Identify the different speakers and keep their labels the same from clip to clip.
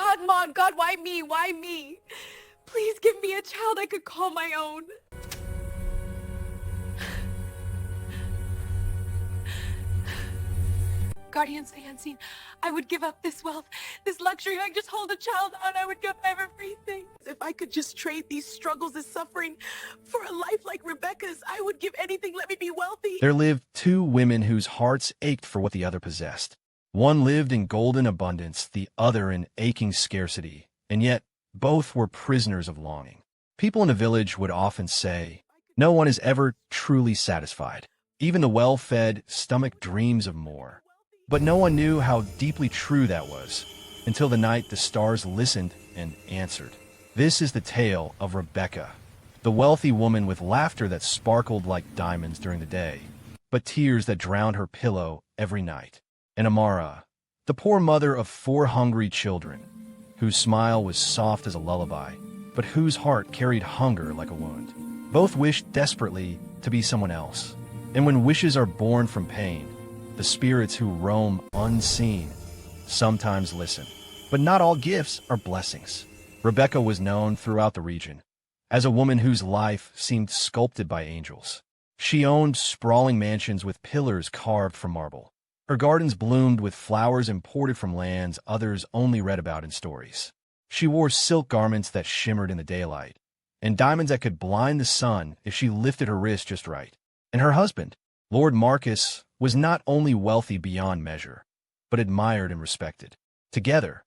Speaker 1: God, Mom, God, why me? Why me? Please give me a child I could call my own. Guardians of the unseen, I would give up this wealth, this luxury. I just hold a child out. I would give everything. If I could just trade these struggles, this suffering, for a life like Rebecca's, I would give anything. Let me be wealthy.
Speaker 2: There lived two women whose hearts ached for what the other possessed. One lived in golden abundance, the other in aching scarcity, and yet both were prisoners of longing. People in the village would often say, "No one is ever truly satisfied. Even the well-fed stomach dreams of more." But no one knew how deeply true that was, until the night the stars listened and answered. This is the tale of Rebecca, the wealthy woman with laughter that sparkled like diamonds during the day, but tears that drowned her pillow every night. And Amara, the poor mother of 4 hungry children, whose smile was soft as a lullaby, but whose heart carried hunger like a wound. Both wished desperately to be someone else. And when wishes are born from pain, the spirits who roam unseen sometimes listen. But not all gifts are blessings. Rebecca was known throughout the region as a woman whose life seemed sculpted by angels. She owned sprawling mansions with pillars carved from marble. Her gardens bloomed with flowers imported from lands others only read about in stories. She wore silk garments that shimmered in the daylight, and diamonds that could blind the sun if she lifted her wrist just right. And her husband, Lord Marcus, was not only wealthy beyond measure, but admired and respected. Together,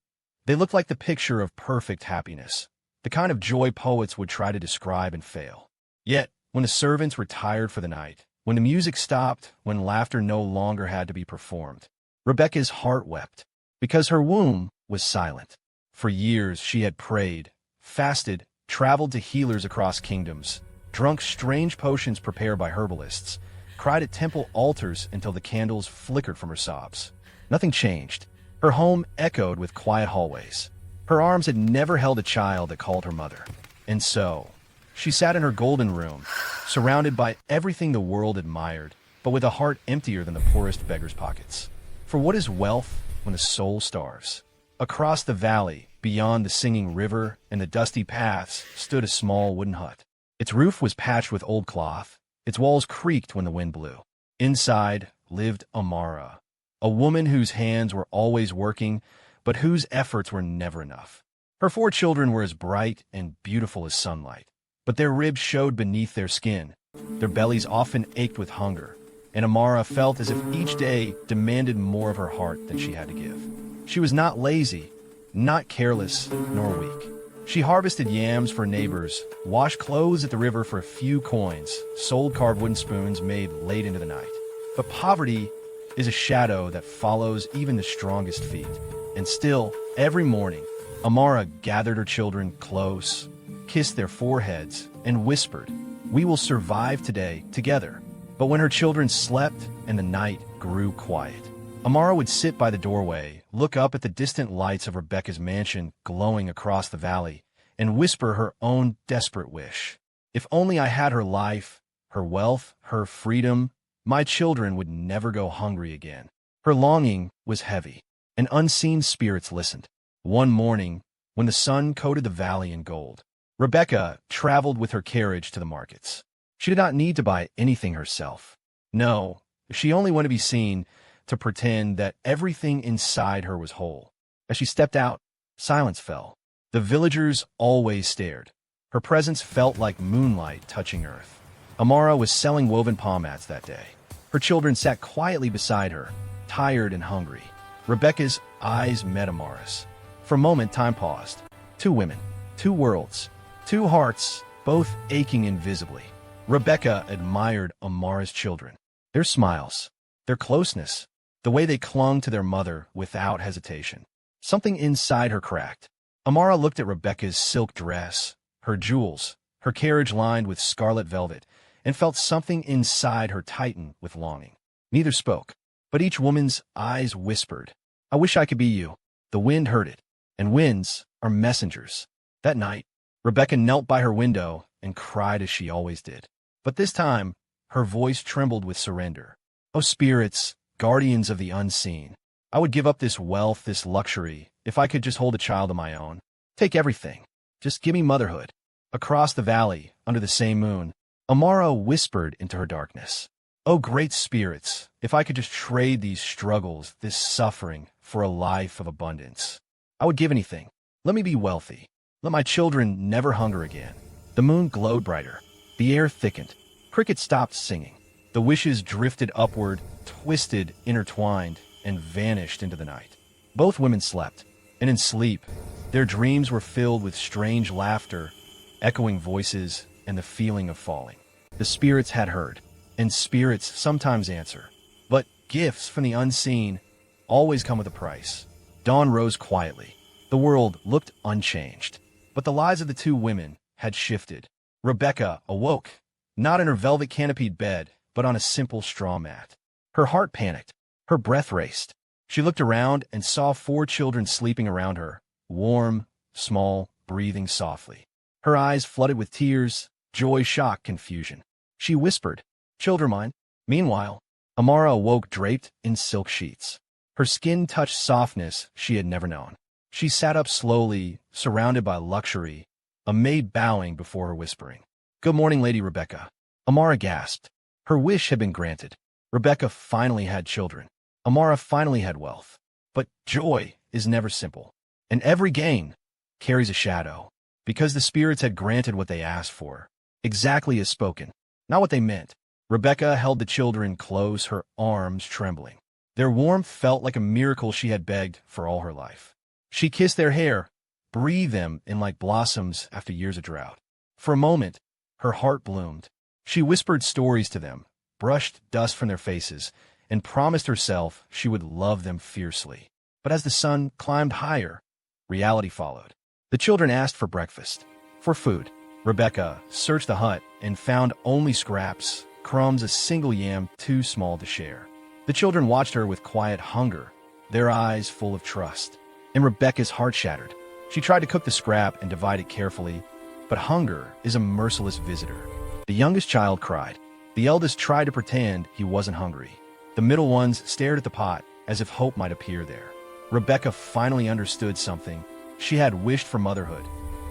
Speaker 2: they looked like the picture of perfect happiness, the kind of joy poets would try to describe and fail. Yet, when the servants retired for the night, when the music stopped, when laughter no longer had to be performed, Rebecca's heart wept, because her womb was silent. For years she had prayed, fasted, traveled to healers across kingdoms, drunk strange potions prepared by herbalists, cried at temple altars until the candles flickered from her sobs. Nothing changed. Her home echoed with quiet hallways. Her arms had never held a child that called her mother. And so, she sat in her golden room, surrounded by everything the world admired, but with a heart emptier than the poorest beggar's pockets. For what is wealth when the soul starves? Across the valley, beyond the singing river and the dusty paths, stood a small wooden hut. Its roof was patched with old cloth. Its walls creaked when the wind blew. Inside lived Amara, a woman whose hands were always working, but whose efforts were never enough. Her 4 children were as bright and beautiful as sunlight, but their ribs showed beneath their skin. Their bellies often ached with hunger, and Amara felt as if each day demanded more of her heart than she had to give. She was not lazy, not careless, nor weak. She harvested yams for neighbors, washed clothes at the river for a few coins, sold carved wooden spoons made late into the night. But poverty is a shadow that follows even the strongest feet. And still, every morning, Amara gathered her children close, kissed their foreheads, and whispered, "We will survive today together." But when her children slept and the night grew quiet, Amara would sit by the doorway, look up at the distant lights of Rebecca's mansion glowing across the valley, and whisper her own desperate wish. If only I had her life, her wealth, her freedom, my children would never go hungry again. Her longing was heavy, and unseen spirits listened. One morning, when the sun coated the valley in gold, Rebecca traveled with her carriage to the markets. She did not need to buy anything herself. No, she only wanted to be seen to pretend that everything inside her was whole. As she stepped out, silence fell. The villagers always stared. Her presence felt like moonlight touching earth. Amara was selling woven palm mats that day. Her children sat quietly beside her, tired and hungry. Rebecca's eyes met Amara's. For a moment, time paused. 2 women, 2 worlds, 2 hearts, both aching invisibly. Rebecca admired Amara's children. Their smiles, their closeness, the way they clung to their mother without hesitation. Something inside her cracked. Amara looked at Rebecca's silk dress, her jewels, her carriage lined with scarlet velvet, and felt something inside her tighten with longing. Neither spoke, but each woman's eyes whispered, "I wish I could be you." The wind heard it, and winds are messengers. That night, Rebecca knelt by her window and cried as she always did. But this time, her voice trembled with surrender. "O spirits, guardians of the unseen, I would give up this wealth, this luxury, if I could just hold a child of my own. Take everything. Just give me motherhood. Across the valley, under the same moon, Amara whispered into her darkness. Oh, great spirits, if I could just trade these struggles, this suffering, for a life of abundance. I would give anything. Let me be wealthy. Let my children never hunger again. The moon glowed brighter. The air thickened. Crickets stopped singing. The wishes drifted upward, twisted, intertwined, and vanished into the night. Both women slept, and in sleep, their dreams were filled with strange laughter, echoing voices, and the feeling of falling. The spirits had heard, and spirits sometimes answer. But gifts from the unseen always come with a price. Dawn rose quietly. The world looked unchanged. But the lives of the two women had shifted. Rebecca awoke, not in her velvet canopied bed, but on a simple straw mat. Her heart panicked. Her breath raced. She looked around and saw 4 children sleeping around her, warm, small, breathing softly. Her eyes flooded with tears, joy, shock, confusion. She whispered, "Children mine." Meanwhile, Amara awoke draped in silk sheets. Her skin touched softness she had never known. She sat up slowly, surrounded by luxury, a maid bowing before her whispering. "Good morning, Lady Rebecca." Amara gasped. Her wish had been granted. Rebecca finally had children. Amara finally had wealth. But joy is never simple. And every gain carries a shadow, because the spirits had granted what they asked for, exactly as spoken, not what they meant. Rebecca held the children close, her arms trembling. Their warmth felt like a miracle she had begged for all her life. She kissed their hair, breathed them in like blossoms after years of drought. For a moment, her heart bloomed. She whispered stories to them, brushed dust from their faces, and promised herself she would love them fiercely. But as the sun climbed higher, reality followed. The children asked for breakfast, for food. Rebecca searched the hut and found only scraps, crumbs, a single yam too small to share. The children watched her with quiet hunger, their eyes full of trust. And Rebecca's heart shattered. She tried to cook the scrap and divide it carefully, but hunger is a merciless visitor. The youngest child cried. The eldest tried to pretend he wasn't hungry. The middle ones stared at the pot as if hope might appear there. Rebecca finally understood something. She had wished for motherhood.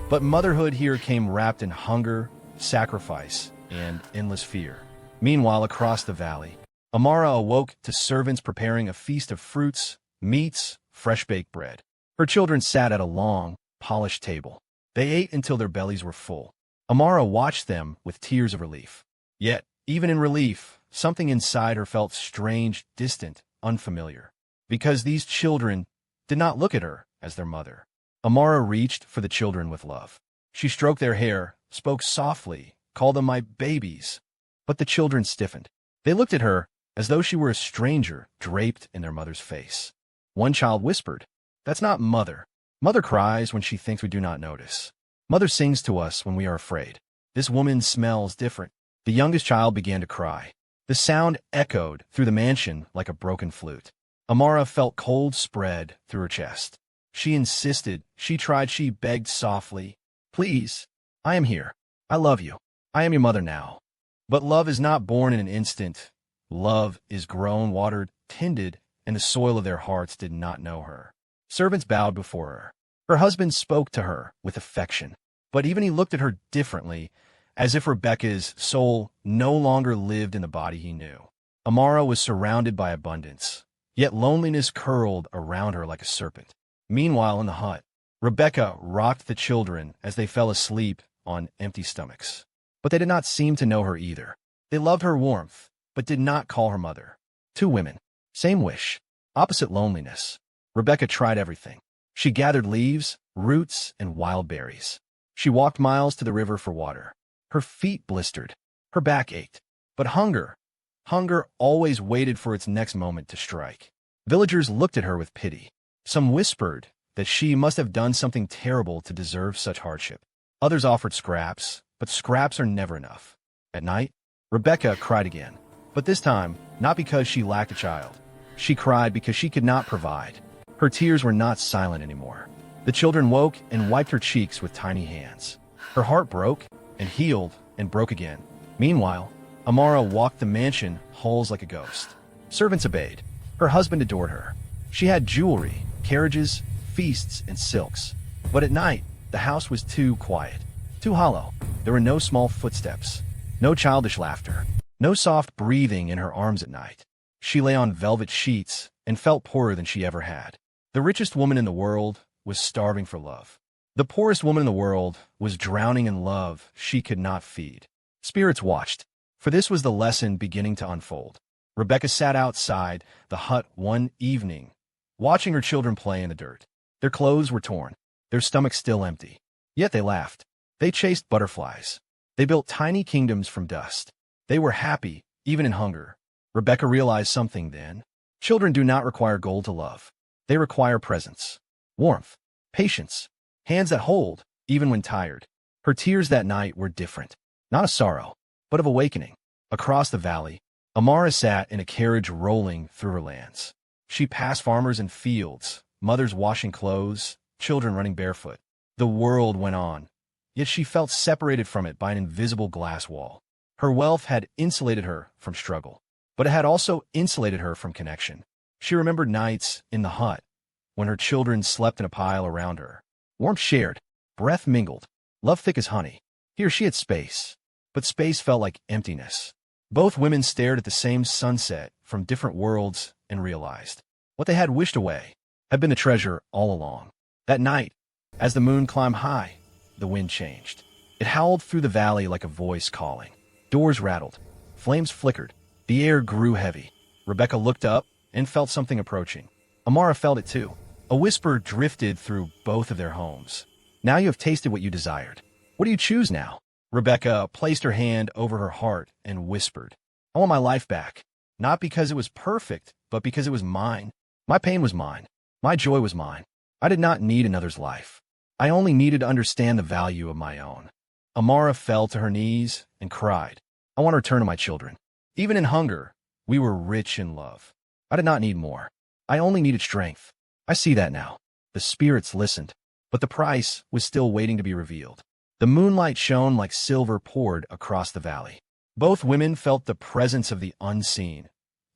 Speaker 2: But motherhood here came wrapped in hunger, sacrifice, and endless fear. Meanwhile, across the valley, Amara awoke to servants preparing a feast of fruits, meats, fresh-baked bread. Her children sat at a long, polished table. They ate until their bellies were full. Amara watched them with tears of relief. Yet, even in relief, something inside her felt strange, distant, unfamiliar. Because these children did not look at her as their mother. Amara reached for the children with love. She stroked their hair, spoke softly, called them my babies. But the children stiffened. They looked at her as though she were a stranger draped in their mother's face. One child whispered, "That's not Mother. Mother cries when she thinks we do not notice. Mother sings to us when we are afraid. This woman smells different." The youngest child began to cry. The sound echoed through the mansion like a broken flute. Amara felt cold spread through her chest. She insisted, she tried, she begged softly, "Please, I am here. I love you. I am your mother now." But love is not born in an instant. Love is grown, watered, tended, and the soil of their hearts did not know her. Servants bowed before her. Her husband spoke to her with affection, but even he looked at her differently, as if Rebecca's soul no longer lived in the body he knew. Amara was surrounded by abundance, yet loneliness curled around her like a serpent. Meanwhile, in the hut, Rebecca rocked the children as they fell asleep on empty stomachs. But they did not seem to know her either. They loved her warmth, but did not call her mother. Two women, same wish, opposite loneliness. Rebecca tried everything. She gathered leaves, roots, and wild berries. She walked miles to the river for water. Her feet blistered. Her back ached. But hunger always waited for its next moment to strike. Villagers looked at her with pity. Some whispered that she must have done something terrible to deserve such hardship. Others offered scraps, but scraps are never enough. At night, Rebecca cried again. But this time, not because she lacked a child. She cried because she could not provide. Her tears were not silent anymore. The children woke and wiped her cheeks with tiny hands. Her heart broke and healed and broke again. Meanwhile, Amara walked the mansion halls like a ghost. Servants obeyed. Her husband adored her. She had jewelry, carriages, feasts and silks. But at night, the house was too quiet, too hollow. There were no small footsteps, no childish laughter, no soft breathing in her arms at night. She lay on velvet sheets and felt poorer than she ever had. The richest woman in the world was starving for love. The poorest woman in the world was drowning in love she could not feed. Spirits watched, for this was the lesson beginning to unfold. Rebecca sat outside the hut one evening, watching her children play in the dirt. Their clothes were torn, their stomachs still empty. Yet they laughed. They chased butterflies. They built tiny kingdoms from dust. They were happy, even in hunger. Rebecca realized something then. Children do not require gold to love. They require presence, warmth, patience, hands that hold, even when tired. Her tears that night were different, not of sorrow, but of awakening. Across the valley, Amara sat in a carriage rolling through her lands. She passed farmers in fields, mothers washing clothes, children running barefoot. The world went on, yet she felt separated from it by an invisible glass wall. Her wealth had insulated her from struggle, but it had also insulated her from connection. She remembered nights in the hut, when her children slept in a pile around her. Warmth shared, breath mingled, love thick as honey. Here she had space, but space felt like emptiness. Both women stared at the same sunset from different worlds and realized what they had wished away had been the treasure all along. That night, as the moon climbed high, the wind changed. It howled through the valley like a voice calling. Doors rattled, flames flickered, the air grew heavy. Rebecca looked up and felt something approaching. Amara felt it too. A whisper drifted through both of their homes. Now you have tasted what you desired. What do you choose now? Rebecca placed her hand over her heart and whispered, I want my life back. Not because it was perfect, but because it was mine. My pain was mine. My joy was mine. I did not need another's life. I only needed to understand the value of my own. Amara fell to her knees and cried, I want to return to my children. Even in hunger, we were rich in love. I did not need more. I only needed strength. I see that now. The spirits listened, but the price was still waiting to be revealed. The moonlight shone like silver poured across the valley. Both women felt the presence of the unseen,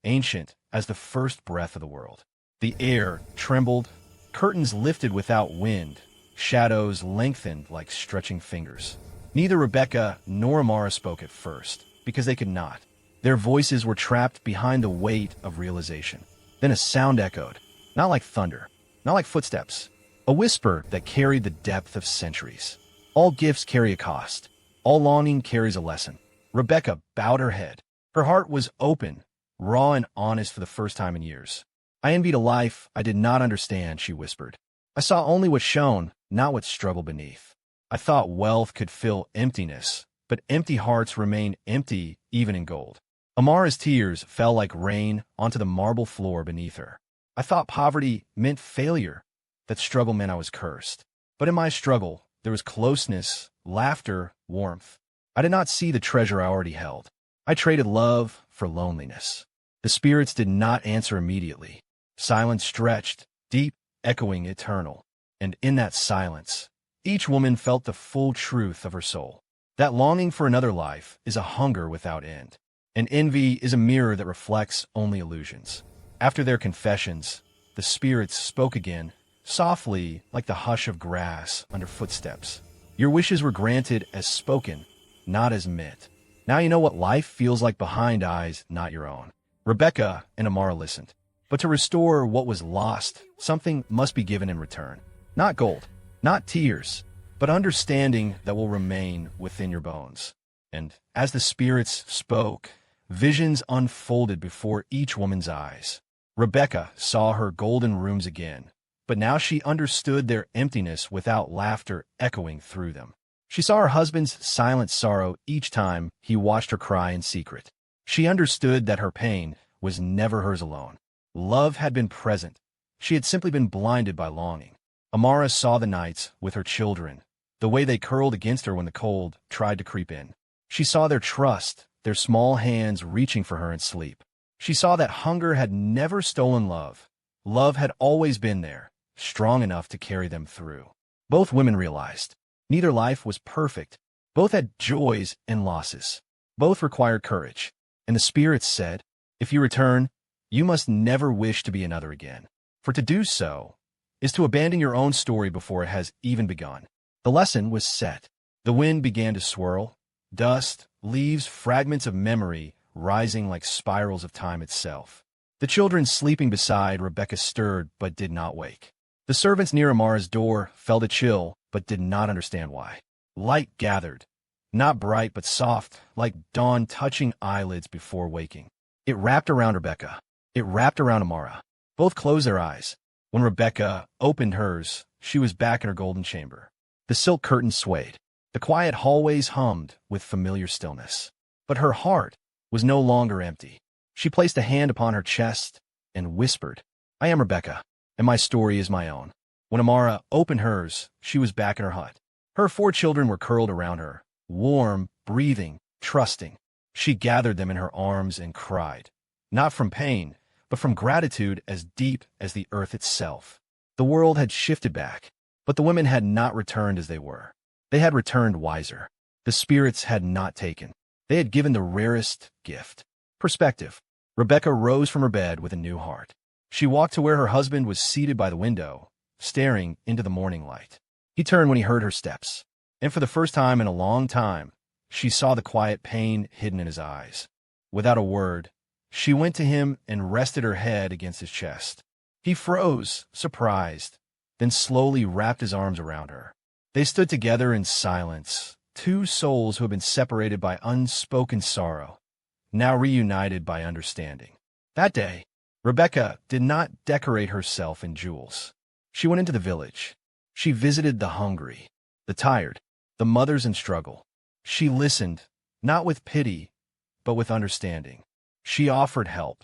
Speaker 2: ancient as the first breath of the world. The air trembled, curtains lifted without wind, shadows lengthened like stretching fingers. Neither Rebecca nor Amara spoke at first, because they could not. Their voices were trapped behind the weight of realization. Then a sound echoed, not like thunder, not like footsteps, a whisper that carried the depth of centuries. All gifts carry a cost. All longing carries a lesson. Rebecca bowed her head. Her heart was open, raw and honest for the first time in years. I envied a life I did not understand, she whispered. I saw only what shone, not what struggled beneath. I thought wealth could fill emptiness, but empty hearts remain empty even in gold. Amara's tears fell like rain onto the marble floor beneath her. I thought poverty meant failure, that struggle meant I was cursed. But in my struggle, there was closeness, laughter, warmth. I did not see the treasure I already held. I traded love for loneliness. The spirits did not answer immediately. Silence stretched, deep, echoing eternal. And in that silence, each woman felt the full truth of her soul. That longing for another life is a hunger without end. And envy is a mirror that reflects only illusions. After their confessions, the spirits spoke again, softly like the hush of grass under footsteps. Your wishes were granted as spoken, not as meant. Now you know what life feels like behind eyes not your own. Rebecca and Amara listened. But to restore what was lost, something must be given in return. Not gold, not tears, but understanding that will remain within your bones. And as the spirits spoke, visions unfolded before each woman's eyes. Rebecca saw her golden rooms again, but now she understood their emptiness without laughter echoing through them. She saw her husband's silent sorrow each time he watched her cry in secret. She understood that her pain was never hers alone. Love had been present. She had simply been blinded by longing. Amara saw the nights with her children, the way they curled against her when the cold tried to creep in. She saw their trust, their small hands reaching for her in sleep. She saw that hunger had never stolen love. Love had always been there, strong enough to carry them through. Both women realized neither life was perfect. Both had joys and losses. Both required courage. And the spirits said, if you return, you must never wish to be another again. For to do so is to abandon your own story before it has even begun. The lesson was set. The wind began to swirl. Dust, leaves, fragments of memory rising like spirals of time itself. The children sleeping beside Rebecca stirred but did not wake. The servants near Amara's door felt a chill but did not understand why. Light gathered, not bright but soft, like dawn touching eyelids before waking. It wrapped around Rebecca. It wrapped around Amara. Both closed their eyes. When Rebecca opened hers, she was back in her golden chamber. The silk curtains swayed. The quiet hallways hummed with familiar stillness. But her heart was no longer empty. She placed a hand upon her chest and whispered, "I am Rebecca, and my story is my own." When Amara opened hers, she was back in her hut. Her 4 children were curled around her, warm, breathing, trusting. She gathered them in her arms and cried, not from pain, but from gratitude as deep as the earth itself. The world had shifted back, but the women had not returned as they were. They had returned wiser. The spirits had not taken. They had given the rarest gift: perspective. Rebecca rose from her bed with a new heart. She walked to where her husband was seated by the window, staring into the morning light. He turned when he heard her steps, and for the first time in a long time, she saw the quiet pain hidden in his eyes. Without a word, she went to him and rested her head against his chest. He froze, surprised, then slowly wrapped his arms around her. They stood together in silence, 2 souls who had been separated by unspoken sorrow, now reunited by understanding. That day, Rebecca did not decorate herself in jewels. She went into the village. She visited the hungry, the tired, the mothers in struggle. She listened, not with pity, but with understanding. She offered help,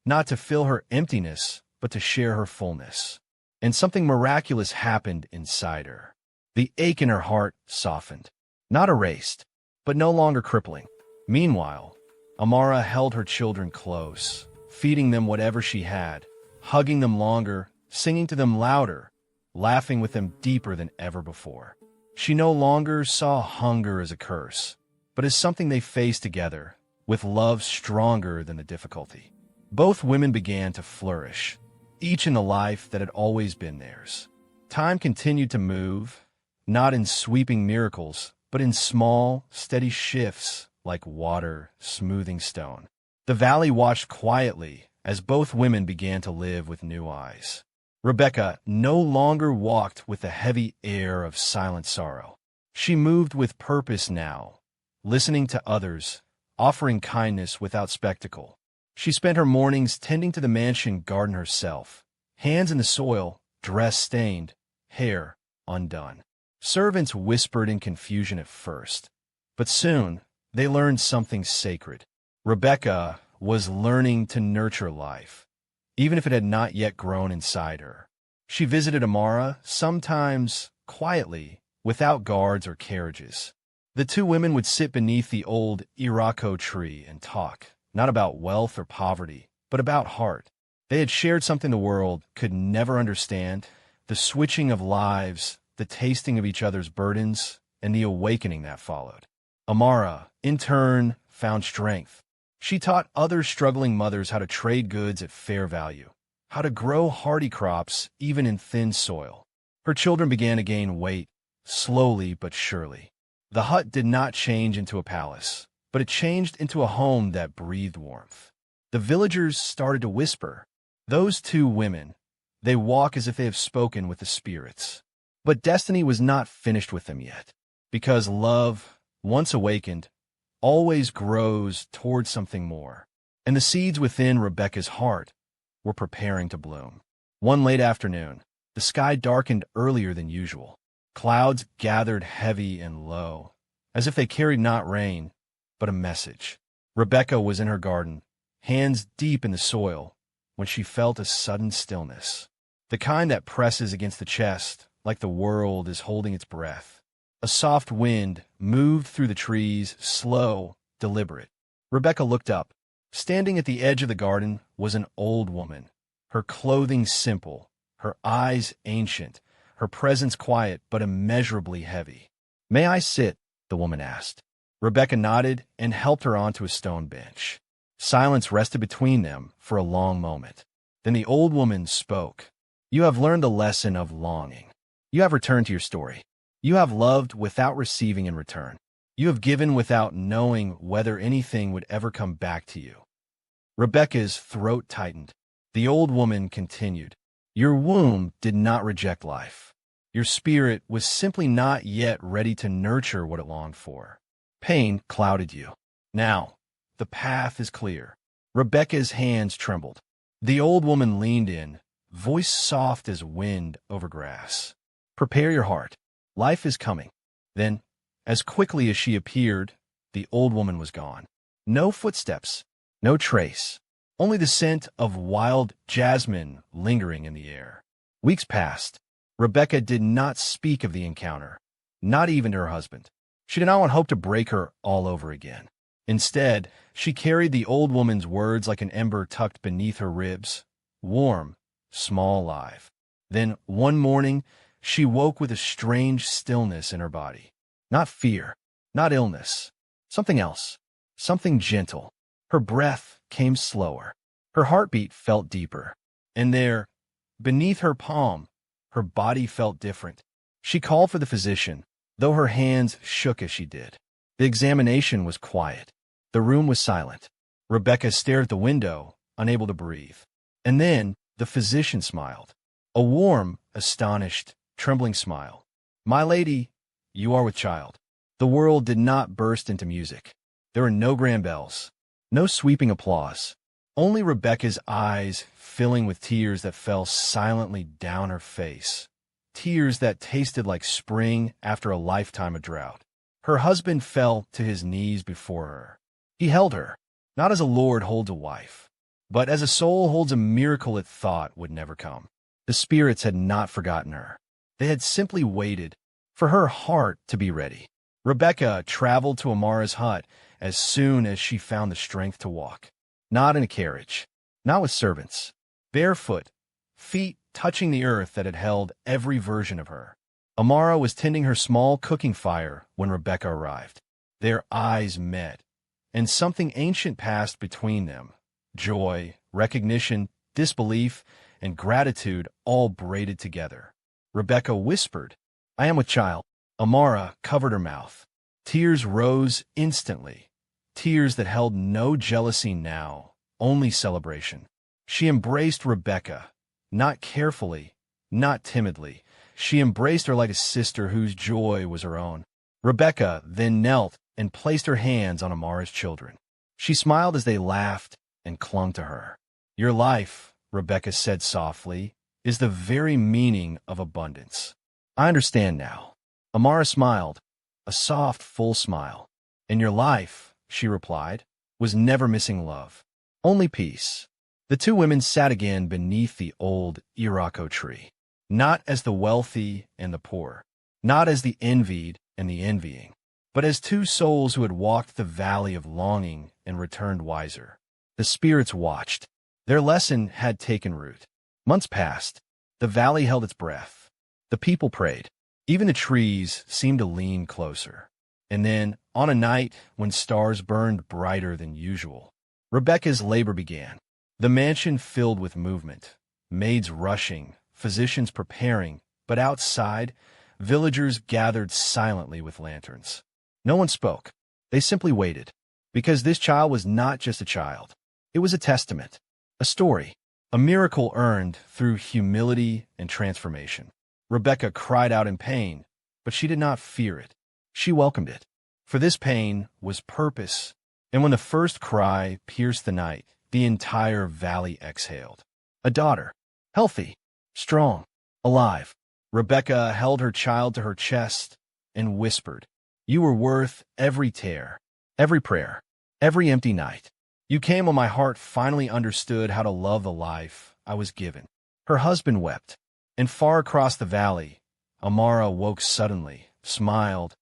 Speaker 2: not to fill her emptiness, but to share her fullness. And something miraculous happened inside her. The ache in her heart softened, not erased, but no longer crippling. Meanwhile, Amara held her children close, feeding them whatever she had, hugging them longer, singing to them louder, laughing with them deeper than ever before. She no longer saw hunger as a curse, but as something they faced together, with love stronger than the difficulty. Both women began to flourish, each in the life that had always been theirs. Time continued to move, not in sweeping miracles, but in small, steady shifts like water smoothing stone. The valley watched quietly as both women began to live with new eyes. Rebecca no longer walked with the heavy air of silent sorrow. She moved with purpose now, listening to others, offering kindness without spectacle. She spent her mornings tending to the mansion garden herself, hands in the soil, dress stained, hair undone. Servants whispered in confusion at first, but soon they learned something sacred. Rebecca was learning to nurture life, even if it had not yet grown inside her. She visited Amara, sometimes quietly, without guards or carriages. The 2 women would sit beneath the old Irako tree and talk, not about wealth or poverty, but about heart. They had shared something the world could never understand: the switching of lives, the tasting of each other's burdens, and the awakening that followed. Amara, in turn, found strength. She taught other struggling mothers how to trade goods at fair value, how to grow hardy crops even in thin soil. Her children began to gain weight, slowly but surely. The hut did not change into a palace, but it changed into a home that breathed warmth. The villagers started to whisper, "Those 2 women, they walk as if they have spoken with the spirits." But destiny was not finished with them yet, because love, once awakened, always grows towards something more, and the seeds within Rebecca's heart were preparing to bloom. One late afternoon, the sky darkened earlier than usual. Clouds gathered heavy and low, as if they carried not rain, but a message. Rebecca was in her garden, hands deep in the soil, when she felt a sudden stillness, the kind that presses against the chest like the world is holding its breath. A soft wind moved through the trees, slow, deliberate. Rebecca looked up. Standing at the edge of the garden was an old woman, her clothing simple, her eyes ancient, her presence quiet but immeasurably heavy. "May I sit?" the woman asked. Rebecca nodded and helped her onto a stone bench. Silence rested between them for a long moment. Then the old woman spoke. You have learned the lesson of longing. You have returned to your story. You have loved without receiving in return. You have given without knowing whether anything would ever come back to you. Rebecca's throat tightened. The old woman continued, Your womb did not reject life. Your spirit was simply not yet ready to nurture what it longed for. Pain clouded you. Now, the path is clear. Rebecca's hands trembled. The old woman leaned in, voice soft as wind over grass. Prepare your heart. Life is coming. Then, as quickly as she appeared, the old woman was gone. No footsteps, no trace, only the scent of wild jasmine lingering in the air. Weeks passed. Rebecca did not speak of the encounter, not even to her husband. She did not hope to break her all over again. Instead, she carried the old woman's words like an ember tucked beneath her ribs, warm, small, alive. Then, one morning, she woke with a strange stillness in her body. Not fear, not illness, something else, something gentle. Her breath came slower. Her heartbeat felt deeper. And there, beneath her palm, her body felt different. She called for the physician, though her hands shook as she did. The examination was quiet. The room was silent. Rebecca stared at the window, unable to breathe. And then the physician smiled. A warm, astonished, trembling smile. My lady, you are with child. The world did not burst into music. There were no grand bells, no sweeping applause. Only Rebecca's eyes filling with tears that fell silently down her face. Tears that tasted like spring after a lifetime of drought. Her husband fell to his knees before her. He held her, not as a lord holds a wife, but as a soul holds a miracle it thought would never come. The spirits had not forgotten her. They had simply waited for her heart to be ready. Rebecca traveled to Amara's hut as soon as she found the strength to walk. Not in a carriage, not with servants, barefoot, feet touching the earth that had held every version of her. Amara was tending her small cooking fire when Rebecca arrived. Their eyes met, and something ancient passed between them. Joy, recognition, disbelief, and gratitude all braided together. Rebecca whispered, I am with child. Amara covered her mouth. Tears rose instantly. Tears that held no jealousy now, only celebration. She embraced Rebecca, not carefully, not timidly. She embraced her like a sister whose joy was her own. Rebecca then knelt and placed her hands on Amara's children. She smiled as they laughed and clung to her. Your life, Rebecca said softly, is the very meaning of abundance. I understand now. Amara smiled, a soft, full smile. And your life, she replied, was never missing love, only peace. The two women sat again beneath the old Iroko tree, not as the wealthy and the poor, not as the envied and the envying, but as two souls who had walked the valley of longing and returned wiser. The spirits watched. Their lesson had taken root. Months passed. The valley held its breath. The people prayed. Even the trees seemed to lean closer. And then, on a night when stars burned brighter than usual, Rebecca's labor began. The mansion filled with movement, maids rushing, physicians preparing, but outside, villagers gathered silently with lanterns. No one spoke. They simply waited, because this child was not just a child. It was a testament, a story, a miracle earned through humility and transformation. Rebecca cried out in pain, but she did not fear it. She welcomed it. For this pain was purpose, and when the first cry pierced the night, the entire valley exhaled. A daughter, healthy, strong, alive. Rebecca held her child to her chest and whispered, You were worth every tear, every prayer, every empty night. You came when my heart finally understood how to love the life I was given. Her husband wept, and far across the valley, Amara woke suddenly, smiled,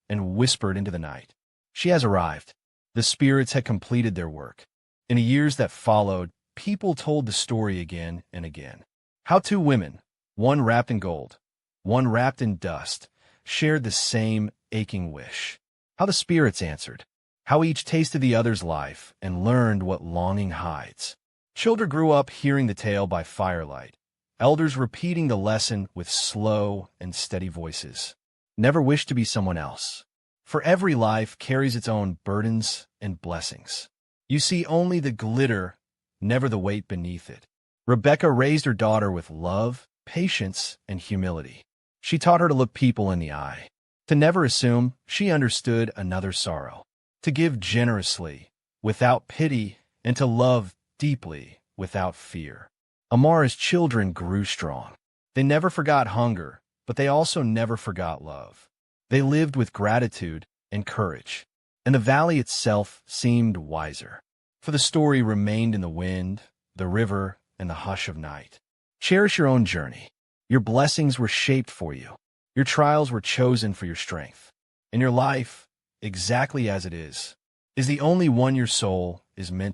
Speaker 2: and whispered into the night. She has arrived. The spirits had completed their work. In the years that followed, people told the story again and again. How two women, one wrapped in gold, one wrapped in dust, shared the same aching wish. How the spirits answered. How each tasted the other's life and learned what longing hides. Children grew up hearing the tale by firelight, elders repeating the lesson with slow and steady voices. Never wish to be someone else. For every life carries its own burdens and blessings. You see only the glitter, never the weight beneath it. Rebecca raised her daughter with love, patience, and humility. She taught her to look people in the eye, to never assume she understood another's sorrow, to give generously, without pity, and to love deeply, without fear. Amara's children grew strong. They never forgot hunger, but they also never forgot love. They lived with gratitude and courage, and the valley itself seemed wiser. For the story remained in the wind, the river, and the hush of night. Cherish your own journey. Your blessings were shaped for you. Your trials were chosen for your strength. And your life, exactly as it is the only one your soul is meant to